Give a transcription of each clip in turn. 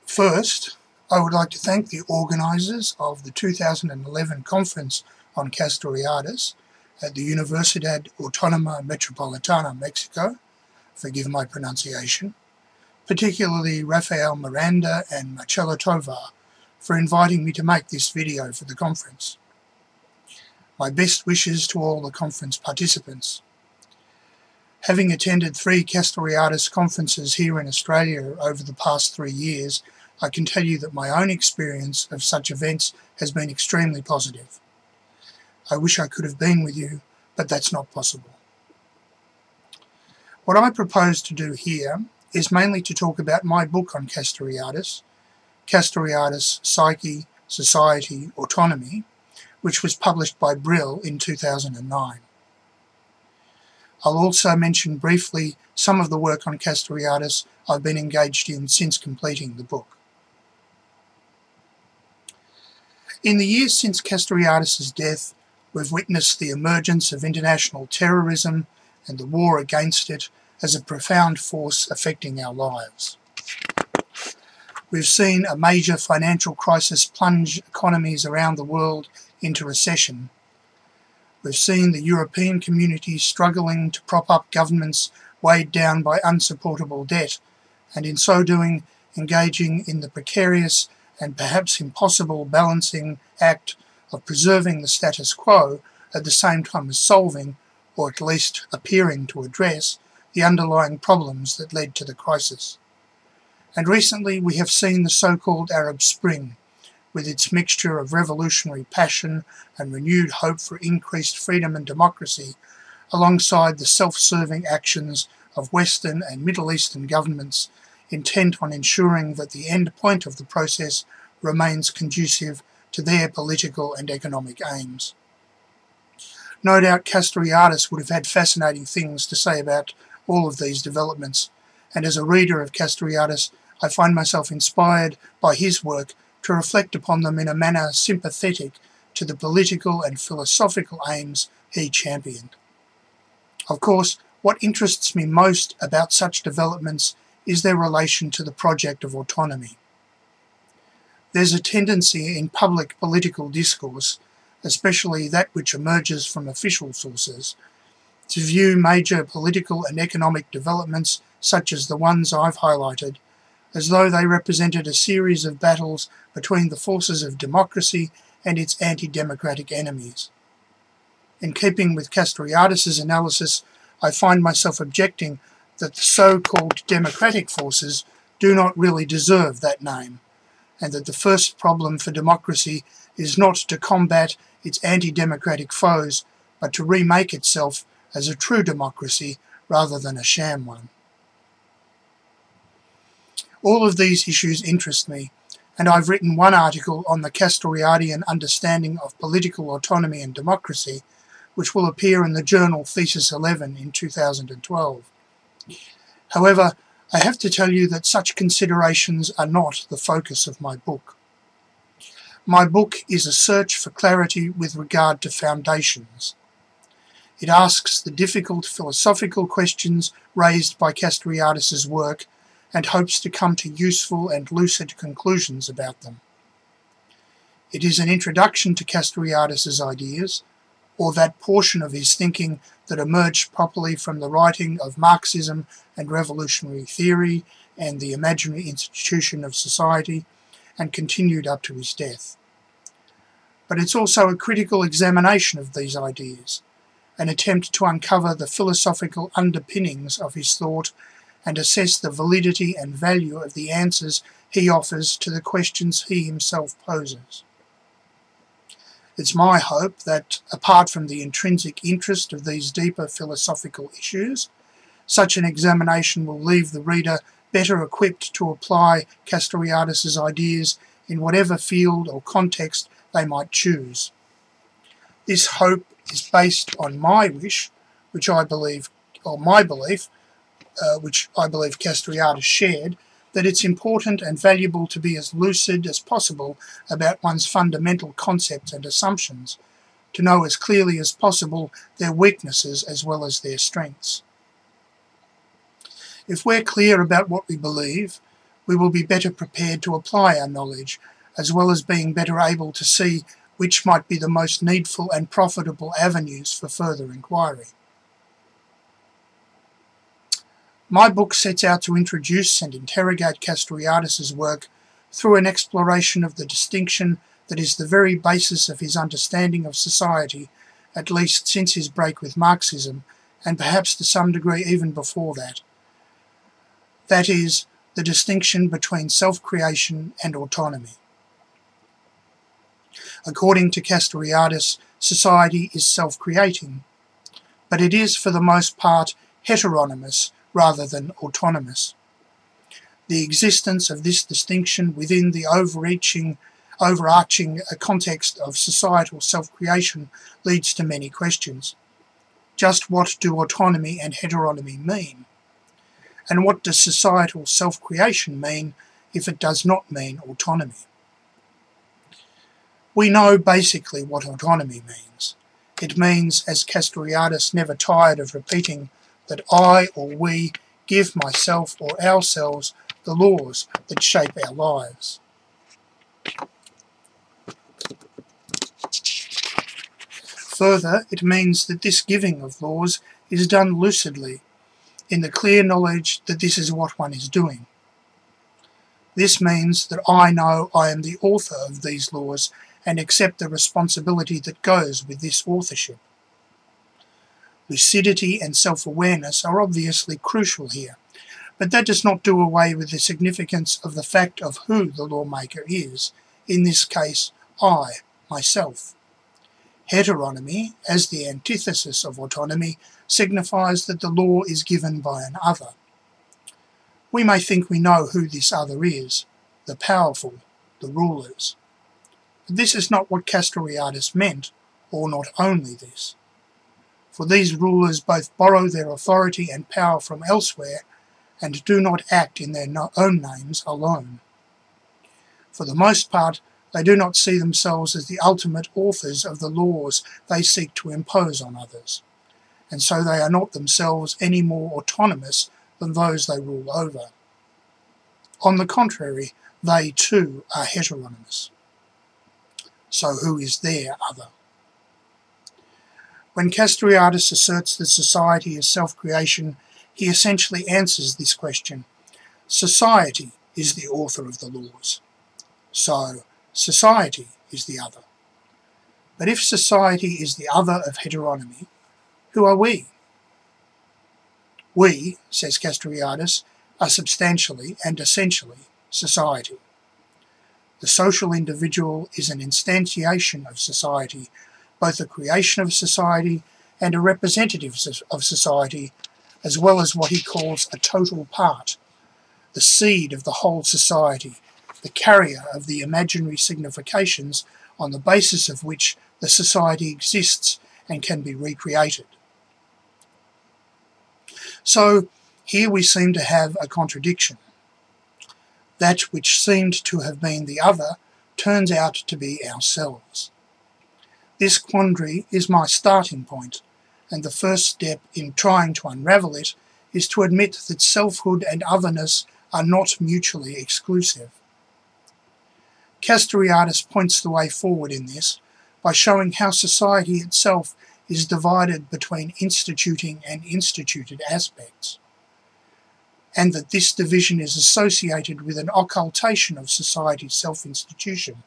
First, I would like to thank the organisers of the 2011 conference on Castoriadis at the Universidad Autónoma Metropolitana, Mexico, forgive my pronunciation, particularly Rafael Miranda and Marcelo Tovar, for inviting me to make this video for the conference. My best wishes to all the conference participants. Having attended 3 Castoriadis conferences here in Australia over the past 3 years, I can tell you that my own experience of such events has been extremely positive. I wish I could have been with you, but that's not possible. What I propose to do here is mainly to talk about my book on Castoriadis, Castoriadis, Psyche, Society, Autonomy, which was published by Brill in 2009. I'll also mention briefly some of the work on Castoriadis I've been engaged in since completing the book. In the years since Castoriadis' death, we've witnessed the emergence of international terrorism and the war against it as a profound force affecting our lives. We've seen a major financial crisis plunge economies around the world into recession. We've seen the European community struggling to prop up governments weighed down by unsupportable debt, and in so doing engaging in the precarious and perhaps impossible balancing act of preserving the status quo at the same time as solving, or at least appearing to address, the underlying problems that led to the crisis. And recently we have seen the so-called Arab Spring, with its mixture of revolutionary passion and renewed hope for increased freedom and democracy, alongside the self-serving actions of Western and Middle Eastern governments intent on ensuring that the end point of the process remains conducive to their political and economic aims. No doubt Castoriadis would have had fascinating things to say about all of these developments, and as a reader of Castoriadis, I find myself inspired by his work to reflect upon them in a manner sympathetic to the political and philosophical aims he championed. Of course, what interests me most about such developments is their relation to the project of autonomy. There's a tendency in public political discourse, especially that which emerges from official sources, to view major political and economic developments such as the ones I've highlighted as though they represented a series of battles between the forces of democracy and its anti-democratic enemies. In keeping with Castoriadis' analysis, I find myself objecting that the so-called democratic forces do not really deserve that name, and that the first problem for democracy is not to combat its anti-democratic foes, but to remake itself as a true democracy rather than a sham one. All of these issues interest me, and I've written one article on the Castoriadian understanding of political autonomy and democracy, which will appear in the journal Thesis 11 in 2012. However, I have to tell you that such considerations are not the focus of my book. My book is a search for clarity with regard to foundations. It asks the difficult philosophical questions raised by Castoriadis' work and hopes to come to useful and lucid conclusions about them. It is an introduction to Castoriadis' ideas, or that portion of his thinking that emerged properly from the writing of Marxism and revolutionary theory and the imaginary institution of society, and continued up to his death. But it's also a critical examination of these ideas, an attempt to uncover the philosophical underpinnings of his thought and assess the validity and value of the answers he offers to the questions he himself poses. It's my hope that, apart from the intrinsic interest of these deeper philosophical issues, such an examination will leave the reader better equipped to apply Castoriadis' ideas in whatever field or context they might choose. This hope is based on my wish, which I believe, or my belief, which I believe Castoriadis shared, that it's important and valuable to be as lucid as possible about one's fundamental concepts and assumptions, to know as clearly as possible their weaknesses as well as their strengths. If we're clear about what we believe, we will be better prepared to apply our knowledge, as well as being better able to see which might be the most needful and profitable avenues for further inquiry. My book sets out to introduce and interrogate Castoriadis' work through an exploration of the distinction that is the very basis of his understanding of society, at least since his break with Marxism, and perhaps to some degree even before that. That is, the distinction between self-creation and autonomy. According to Castoriadis, society is self-creating, but it is for the most part heteronymous rather than autonomous. The existence of this distinction within the overarching context of societal self-creation leads to many questions. Just what do autonomy and heteronomy mean? And what does societal self-creation mean if it does not mean autonomy? We know basically what autonomy means. It means, as Castoriadis never tired of repeating, that I or we give myself or ourselves the laws that shape our lives. Further, it means that this giving of laws is done lucidly, in the clear knowledge that this is what one is doing. This means that I know I am the author of these laws and accept the responsibility that goes with this authorship. Lucidity and self-awareness are obviously crucial here, but that does not do away with the significance of the fact of who the lawmaker is, in this case, I, myself. Heteronomy, as the antithesis of autonomy, signifies that the law is given by an other. We may think we know who this other is, the powerful, the rulers. But this is not what Castoriadis meant, or not only this. For these rulers both borrow their authority and power from elsewhere, and do not act in their own names alone. For the most part, they do not see themselves as the ultimate authors of the laws they seek to impose on others, and so they are not themselves any more autonomous than those they rule over. On the contrary, they too are heteronymous. So who is their other? When Castoriadis asserts that society is self-creation, he essentially answers this question. Society is the author of the laws. So, society is the other. But if society is the other of heteronomy, who are we? We, says Castoriadis, are substantially and essentially society. The social individual is an instantiation of society, both a creation of society and a representative of society, as well as what he calls a total part, the seed of the whole society, the carrier of the imaginary significations on the basis of which the society exists and can be recreated. So here we seem to have a contradiction. That which seemed to have been the other turns out to be ourselves. This quandary is my starting point, and the first step in trying to unravel it is to admit that selfhood and otherness are not mutually exclusive. Castoriadis points the way forward in this by showing how society itself is divided between instituting and instituted aspects, and that this division is associated with an occultation of society's self-institution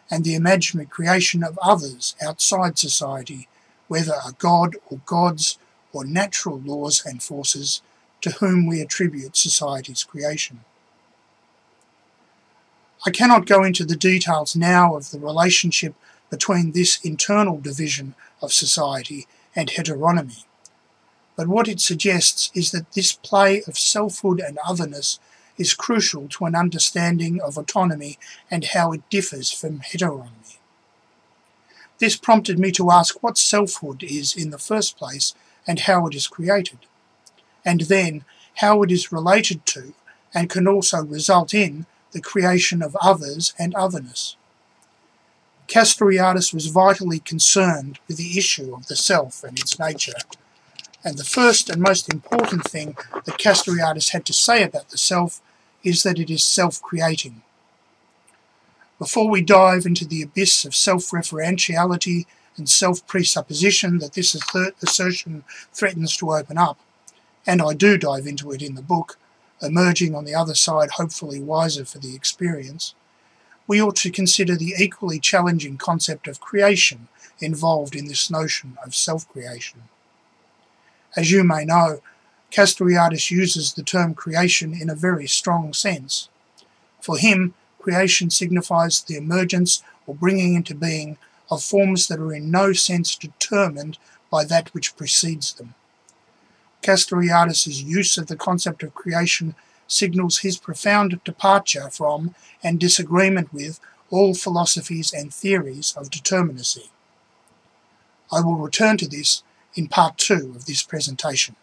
and the imaginary creation of others outside society, whether a god or gods or natural laws and forces to whom we attribute society's creation. I cannot go into the details now of the relationship between this internal division of society and heteronomy, but what it suggests is that this play of selfhood and otherness is crucial to an understanding of autonomy and how it differs from heteronomy. This prompted me to ask what selfhood is in the first place and how it is created, and then how it is related to and can also result in the creation of others and otherness. Castoriadis was vitally concerned with the issue of the self and its nature, and the first and most important thing that Castoriadis had to say about the self is that it is self-creating. Before we dive into the abyss of self-referentiality and self-presupposition that this assertion threatens to open up, and I do dive into it in the book, emerging on the other side hopefully wiser for the experience, we ought to consider the equally challenging concept of creation involved in this notion of self-creation. As you may know, Castoriadis uses the term creation in a very strong sense. For him, creation signifies the emergence or bringing into being of forms that are in no sense determined by that which precedes them. Castoriadis' use of the concept of creation signals his profound departure from and disagreement with all philosophies and theories of determinacy. I will return to this in part 2 of this presentation.